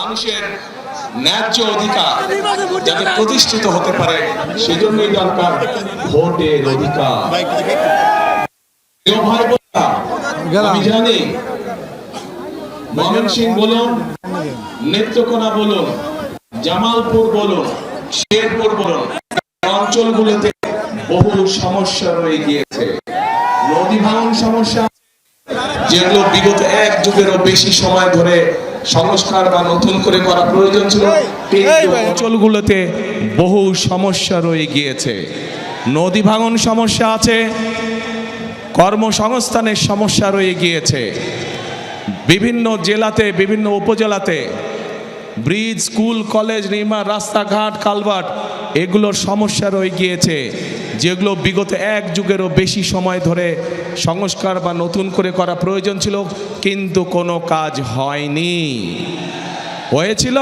মানুষের ন্যায্য অধিকার যাতে প্রতিষ্ঠিত হতে পারে সেজন্যই দরকার ভোটের অধিকার। আমি জানি ময়মনসিংহ বলুন, নেত্রকোনা বলুন, জামালপুর বলুন, শেরপুর বলুন, অঞ্চলগুলোতে বহু সমস্যা রয়ে গিয়েছে। নদী ভাঙন সমস্যা যেগুলো বিগত এক যুগেরও বেশি সময় ধরে সংস্কার বা নতুন করে করা প্রয়োজন ছিল, অঞ্চলগুলোতে বহু সমস্যা রয়ে গিয়েছে। নদী ভাঙন সমস্যা আছে, কর্মসংস্থানের সমস্যা রয়ে গিয়েছে। বিভিন্ন জেলাতে, বিভিন্ন উপজেলাতে ব্রিজ, স্কুল, কলেজ নির্মাণ, রাস্তাঘাট, কালভার্ট এগুলোর সমস্যা রয়ে গিয়েছে, যেগুলো বিগত এক যুগেরও বেশি সময় ধরে সংস্কার বা নতুন করে করা প্রয়োজন ছিল, কিন্তু কোনো কাজ হয়নি। হয়েছিল?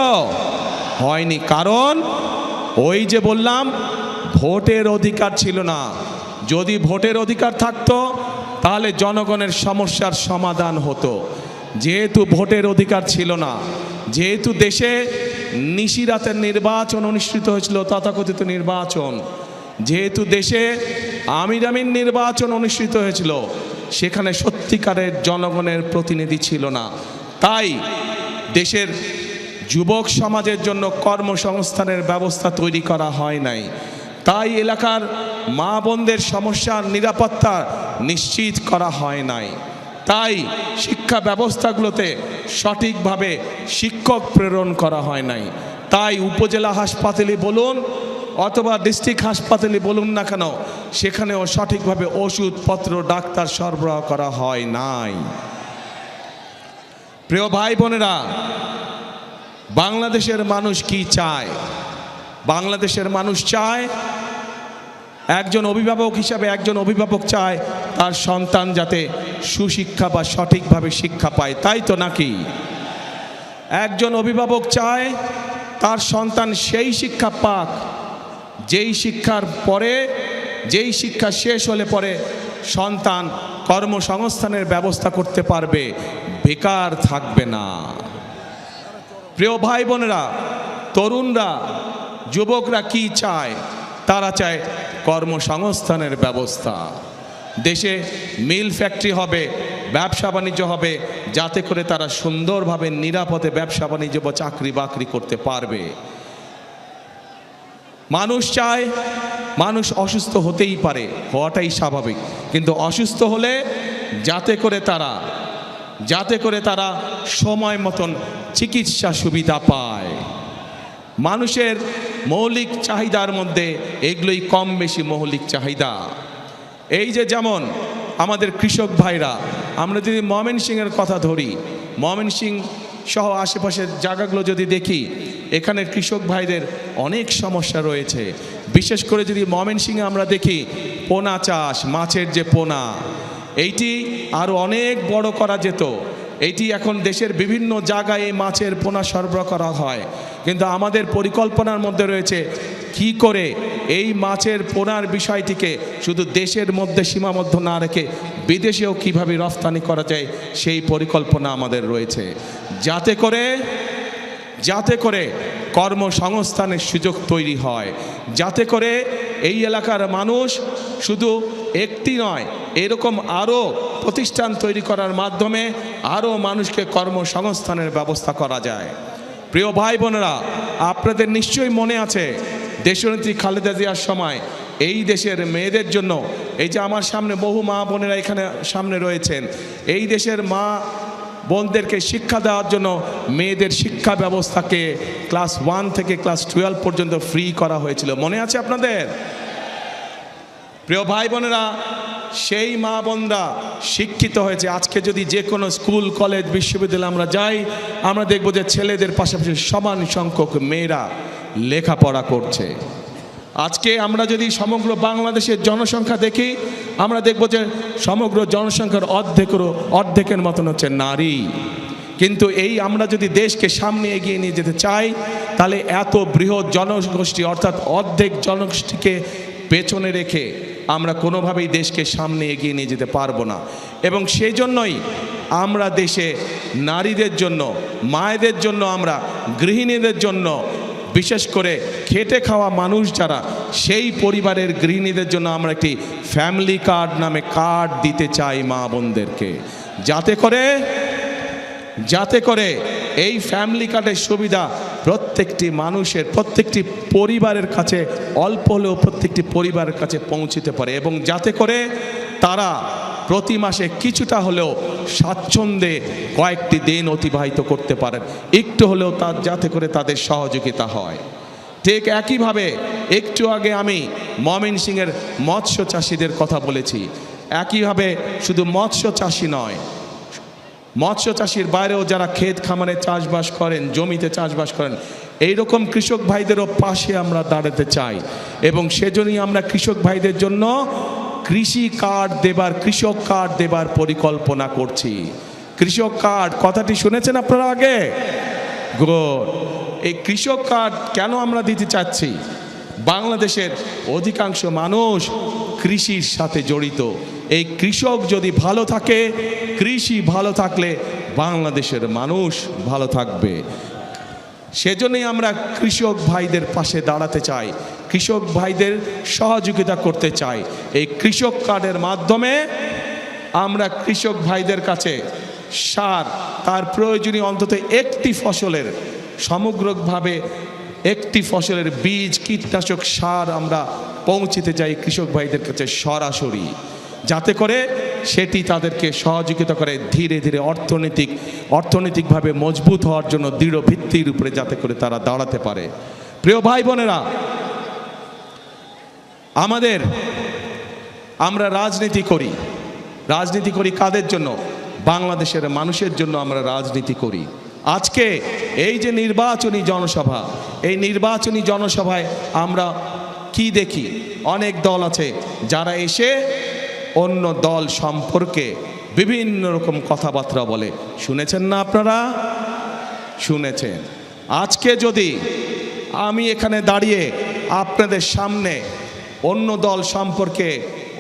হয়নি। কারণ ওই যে বললাম, ভোটের অধিকার ছিল না। যদি ভোটের অধিকার থাকতো তাহলে জনগণের সমস্যার সমাধান হতো। যেহেতু ভোটের অধিকার ছিল না, যেহেতু দেশে নিশিরাতের নির্বাচন অনুষ্ঠিত হয়েছিল, তথাকথিত নির্বাচন, যেহেতু দেশে আমির নির্বাচন অনুষ্ঠিত হয়েছিল, সেখানে সত্যিকারের জনগণের প্রতিনিধি ছিল না। তাই দেশের যুবক সমাজের জন্য কর্মসংস্থানের ব্যবস্থা তৈরি করা হয় নাই। তাই এলাকার মা বোনদের সমস্যার নিরাপত্তা নিশ্চিত করা হয় নাই। তাই শিক্ষা ব্যবস্থাগুলোতে সঠিকভাবে শিক্ষক প্রেরণ করা হয় নাই। তাই উপজেলা হাসপাতালে বলুন অথবা ডিস্ট্রিক্ট হাসপাতালে বলুন না কেন, সেখানেও সঠিকভাবে ওষুধপত্র, ডাক্তার সরবরাহ করা হয় নাই। প্রিয় ভাই বোনেরা, বাংলাদেশের মানুষ কি চায়? বাংলাদেশের মানুষ চায়, একজন অভিভাবক হিসাবে একজন অভিভাবক চায় তার সন্তান যাতে সুশিক্ষা বা সঠিকভাবে শিক্ষা পায়, তাই তো নাকি? একজন অভিভাবক চায় তার সন্তান সেই শিক্ষা পাক যেই শিক্ষার পরে, যেই শিক্ষা শেষ হলে পরে সন্তান কর্মসংস্থানের ব্যবস্থা করতে পারবে, বেকার থাকবে না। প্রিয় ভাই বোনেরা, তরুণরা, যুবকরা কি চায়? তারা চায় কর্মসংস্থানের ব্যবস্থা। দেশে মিল ফ্যাক্টরি হবে, ব্যবসা বাণিজ্য হবে, যাতে করে তারা সুন্দরভাবে নিরাপদে ব্যবসা বাণিজ্য বা চাকরি বাকরি করতে পারবে। মানুষ চায়, মানুষ অসুস্থ হতেই পারে, হওয়াটাই স্বাভাবিক, কিন্তু অসুস্থ হলে যাতে করে তারা সময় মতন চিকিৎসা সুবিধা পায়। মানুষের মৌলিক চাহিদার মধ্যে এগুলোই কম বেশি মৌলিক চাহিদা। এই যে যেমন আমাদের কৃষক ভাইরা, আমরা যদি ময়মনসিংহের কথা ধরি, ময়মনসিংহ সহ আশেপাশের জায়গাগুলো যদি দেখি, এখানে কৃষক ভাইদের অনেক সমস্যা রয়েছে। বিশেষ করে যদি ময়মনসিংহে আমরা দেখি পোনা চাষ, মাছের যে পোনা, এইটি আরও অনেক বড় করা যেত। এইটি এখন দেশের বিভিন্ন জায়গায় এই মাছের পোনা সরবরাহ করা হয়, কিন্তু আমাদের পরিকল্পনার মধ্যে রয়েছে কি করে এই মাছের পোনার বিষয়টিকে শুধু দেশের মধ্যে সীমাবদ্ধ না রেখে বিদেশেও কিভাবে রফতানি করা যায়, সেই পরিকল্পনা আমাদের রয়েছে, যাতে করে কর্মসংস্থানের সুযোগ তৈরি হয়, যাতে করে এই এলাকার মানুষ শুধু একটি নয়, এরকম আরও প্রতিষ্ঠান তৈরি করার মাধ্যমে আরও মানুষকে কর্মসংস্থানের ব্যবস্থা করা যায়। প্রিয় ভাই বোনেরা, আপনাদের নিশ্চয়ই মনে আছে দেশনেত্রী খালেদা জিয়ার সময় এই দেশের মেয়েদের জন্য, এই যে আমার সামনে বহু মা বোনেরা এখানে সামনে রয়েছেন, এই দেশের মা বোনদেরকে শিক্ষা দেওয়ার জন্য মেয়েদের শিক্ষা ব্যবস্থাকে ক্লাস 1 থেকে ক্লাস 12 পর্যন্ত ফ্রি করা হয়েছিল। মনে আছে আপনাদের? প্রিয় ভাই বোনেরা, সেই মা বোনরা শিক্ষিত হয়েছে। আজকে যদি যে কোনো স্কুল, কলেজ, বিশ্ববিদ্যালয়ে আমরা যাই, আমরা দেখব যে ছেলেদের পাশাপাশি সমান সংখ্যক মেয়েরা লেখাপড়া করছে। আজকে আমরা যদি সমগ্র বাংলাদেশের জনসংখ্যা দেখি, আমরা দেখব যে সমগ্র জনসংখ্যার অর্ধেকের মতন হচ্ছে নারী। কিন্তু এই আমরা যদি দেশকে সামনে এগিয়ে নিয়ে যেতে চাই, তাহলে এত বৃহৎ জনগোষ্ঠী অর্থাৎ অর্ধেক জনগোষ্ঠীকে পেছনে রেখে আমরা কোনোভাবেই দেশকে সামনে এগিয়ে নিয়ে যেতে পারবো না। এবং সেই জন্যই আমরা দেশে নারীদের জন্য, মায়েদের জন্য, আমরা গৃহিণীদের জন্য, বিশেষ করে খেটে খাওয়া মানুষ যারা, সেই পরিবারের গৃহিণীদের জন্য আমরা একটি ফ্যামিলি কার্ড নামে কার্ড দিতে চাই মা বোনদেরকে, যাতে করে এই ফ্যামিলি কার্ডের সুবিধা প্রত্যেকটি মানুষের, প্রত্যেকটি পরিবারের কাছে, অল্প হলেও প্রত্যেকটি পরিবারের কাছে পৌঁছতে পারে, এবং যাতে করে তারা প্রতি মাসে কিছুটা হলেও স্বাচ্ছন্দ্যে কয়েকটি দিন অতিবাহিত করতে পারেন, একটু হলেও যাতে করে তাদের সহযোগিতা হয়। ঠিক একইভাবে একটু আগে আমি ময়মনসিংহের মৎস্য চাষিদের কথা বলেছি। একইভাবে শুধু মৎস্য চাষি নয়, মৎস্য চাষির বাইরেও যারা ক্ষেত খামারে চাষবাস করেন, জমিতে চাষবাস করেন, এইরকম কৃষক ভাইদেরও পাশে আমরা দাঁড়াতে চাই, এবং সেজন্যই আমরা কৃষক ভাইদের জন্য কৃষক কার্ড দেবার পরিকল্পনা করছি। কৃষক কার্ড কথাটি শুনেছেন আপনারা আগে? গুড। এই কৃষক কার্ড কেন আমরা দিতে চাচ্ছি? বাংলাদেশের অধিকাংশ মানুষ কৃষির সাথে জড়িত। এই কৃষক যদি ভালো থাকে, কৃষি ভালো থাকলে বাংলাদেশের মানুষ ভালো থাকবে। সেজন্যই আমরা কৃষক ভাইদের পাশে দাঁড়াতে চাই, কৃষক ভাইদের সহযোগিতা করতে চাই। এই কৃষক কার্ডের মাধ্যমে আমরা কৃষক ভাইদের কাছে সার, তার প্রয়োজনীয় অন্তত একটি ফসলের, সমগ্রভাবে একটি ফসলের বীজ, কীটনাশক, সার আমরা পৌঁছতে চাই কৃষক ভাইদের কাছে সরাসরি, যাতে করে সেটি তাদেরকে সহযোগিতা করে ধীরে ধীরে অর্থনৈতিকভাবে মজবুত হওয়ার জন্য দৃঢ় ভিত্তির উপরে যাতে করে তারা দাঁড়াতে পারে। প্রিয় ভাই বোনেরা, আমরা রাজনীতি করি কাদের জন্য? বাংলাদেশের মানুষের জন্য আমরা রাজনীতি করি। আজকে এই যে নির্বাচনী জনসভা, এই নির্বাচনী জনসভায় আমরা কি দেখি? অনেক দল আছে যারা এসে অন্য দল সম্পর্কে বিভিন্ন রকম কথাবার্তা বলে। শুনেছেন না আপনারা? শুনেছেন। আজকে যদি আমি এখানে দাঁড়িয়ে আপনাদের সামনে অন্য দল সম্পর্কে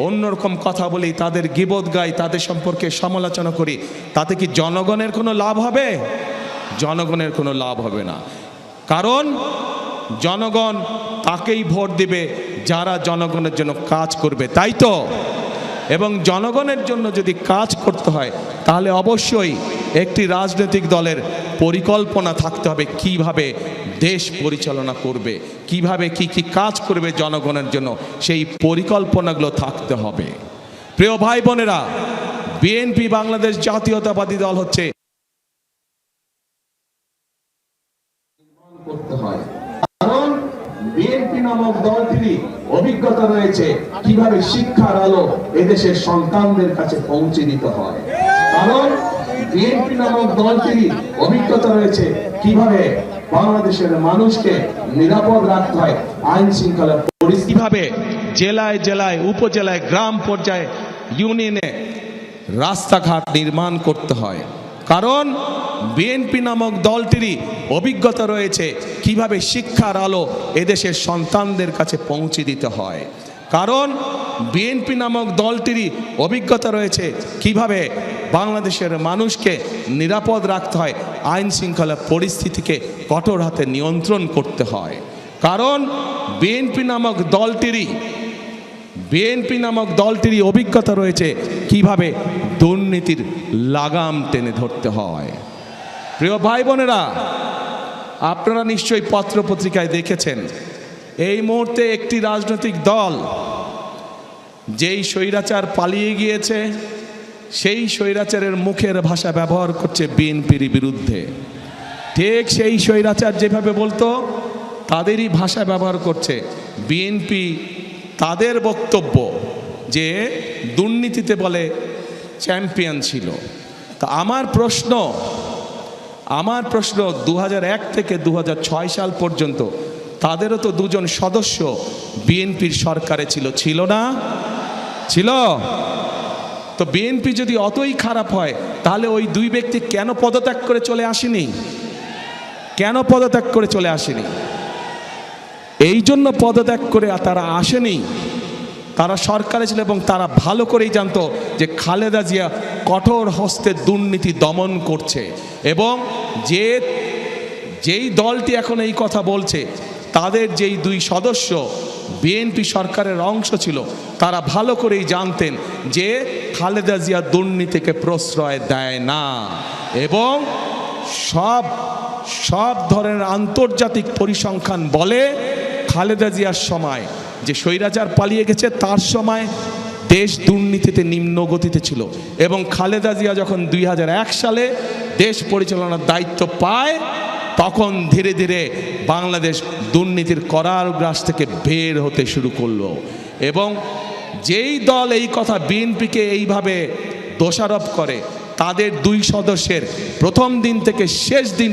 অন্যরকম কথা বলি, তাদের গীবত গাই, তাদের সম্পর্কে সমালোচনা করি, তাতে কি জনগণের কোনো লাভ হবে? জনগণের কোনো লাভ হবে না। কারণ জনগণ তাকেই ভোট দিবে যারা জনগণের জন্য কাজ করবে, তাই তো? এবং জনগণের জন্য যদি কাজ করতে হয় তাহলে অবশ্যই একটি রাজনৈতিক দলের পরিকল্পনা থাকতে হবে, কিভাবে দেশ পরিচালনা করবে, কিভাবে কি কাজ করবে জনগণের জন্য, সেই পরিকল্পনাগুলো থাকতে হবে। প্রিয় ভাই বোনেরা, বিএনপি বাংলাদেশ জাতীয়তাবাদী দল হচ্ছে করতে হয়, কারণ বিএনপি নামক দলটিরই অভিজ্ঞতা রয়েছে কিভাবে শিক্ষার আলো এদেশের সন্তানদের কাছে পৌঁছে দিতে হয়। কারণ বিএনপি নামক দলটিরই অভিজ্ঞতা রয়েছে কিভাবে বাংলাদেশের মানুষকে নিরাপদ রাখতে হয়, আইন শৃঙ্খলা পরিস্থিতি কিভাবে জেলায় জেলায়, উপজেলায়, গ্রাম পর্যায়ে, ইউনিয়নে রাস্তাঘাট নির্মাণ করতে হয়। কারণ বিএনপি নামক দলটিরই অভিজ্ঞতা রয়েছে কিভাবে শিক্ষার আলো এদেশের সন্তানদের কাছে পৌঁছে দিতে হয়। কারণ বিএনপি নামক দলটিরই অভিজ্ঞতা রয়েছে কিভাবে বাংলাদেশের মানুষকে নিরাপদ রাখতে হয়, আইন শৃঙ্খলা পরিস্থিতিকে কঠোর হাতে নিয়ন্ত্রণ করতে হয়। কারণ বিএনপি নামক দলটিরই অভিজ্ঞতা রয়েছে কিভাবে দুর্নীতির লাগাম টেনে ধরতে হয়। প্রিয় ভাই বোনেরা, আপনারা নিশ্চয়ই পত্রপত্রিকায় দেখেছেন এই মুহূর্তে একটি রাজনৈতিক দল যেই স্বৈরাচার পালিয়ে গিয়েছে, সেই স্বৈরাচারের মুখের ভাষা ব্যবহার করছে বিএনপির বিরুদ্ধে। ঠিক সেই স্বৈরাচার যেভাবে বলতো তাদেরই ভাষা ব্যবহার করছে বিএনপি। তাদের বক্তব্য যে দুর্নীতিতে বলে চ্যাম্পিয়ন ছিল। তা আমার প্রশ্ন 2001 থেকে 2006 সাল পর্যন্ত তাদেরও তো দুজন সদস্য বিএনপির সরকারে ছিল না? ছিল। তো বিএনপি যদি অতই খারাপ হয় তাহলে ওই দুই ব্যক্তি কেন পদত্যাগ করে চলে আসেনি? এই জন্য পদত্যাগ করে তারা আসেনি তারা সরকারে ছিল এবং তারা ভালো করেই জানতো যে খালেদা জিয়া কঠোর হস্তে দুর্নীতি দমন করছে। এবং যেই দলটি এখন এই কথা বলছে, তাদের যেই দুই সদস্য বিএনপি সরকারের অংশ ছিল, তারা ভালো করেই জানতেন যে খালেদা জিয়া দুর্নীতিকে প্রশ্রয় দেয় না। এবং সব ধরনের আন্তর্জাতিক পরিসংখ্যান বলে খালেদা জিয়ার সময় যে স্বৈরাচার পালিয়ে গেছে, তার সময় দেশ দুর্নীতিতে নিম্ন গতিতে ছিল। এবং খালেদা জিয়া যখন 2001 সালে দেশ পরিচালনার দায়িত্ব পায়, তখন ধীরে ধীরে বাংলাদেশ দুর্নীতির কারাগার থেকে বের হতে শুরু করলো। এবং যেই দল এই কথা বিএনপিকে এইভাবে দোষারোপ করে, তাদের দুই সদস্যের প্রথম দিন থেকে শেষ দিন